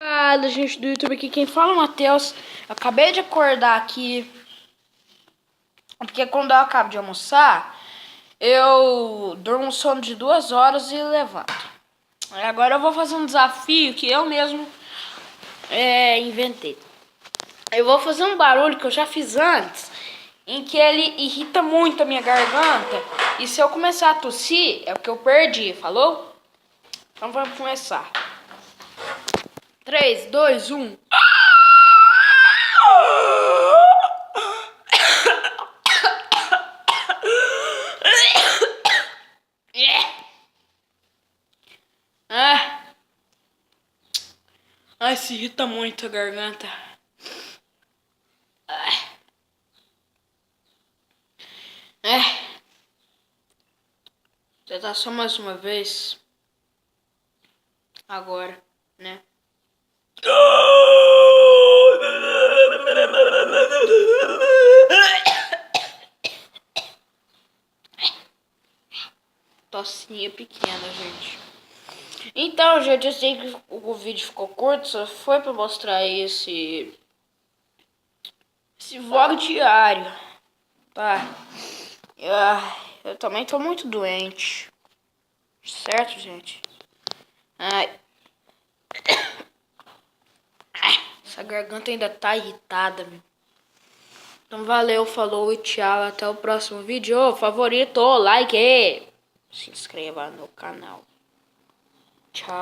Fala, gente do YouTube, aqui quem fala é o Matheus. Eu acabei de acordar aqui, porque quando eu acabo de almoçar, eu durmo um sono de 2 horas e levanto. Agora eu vou fazer um desafio que eu mesmo inventei. Eu vou fazer um barulho que eu já fiz antes, em que ele irrita muito a minha garganta. E se eu começar a tossir, é porque eu perdi, falou? Então vamos começar. 3, 2, 1. Ai, se irrita muito a garganta. Tentar só mais uma vez. Agora, né? Tossinha pequena, gente. Então, gente, eu sei que o vídeo ficou curto, só foi pra mostrar esse vlog diário, tá? Eu também tô muito doente, certo, gente? Ai, essa garganta ainda tá irritada, meu. Então valeu, falou e tchau, até o próximo vídeo. Favorito, like, se inscreva no canal. Tchau.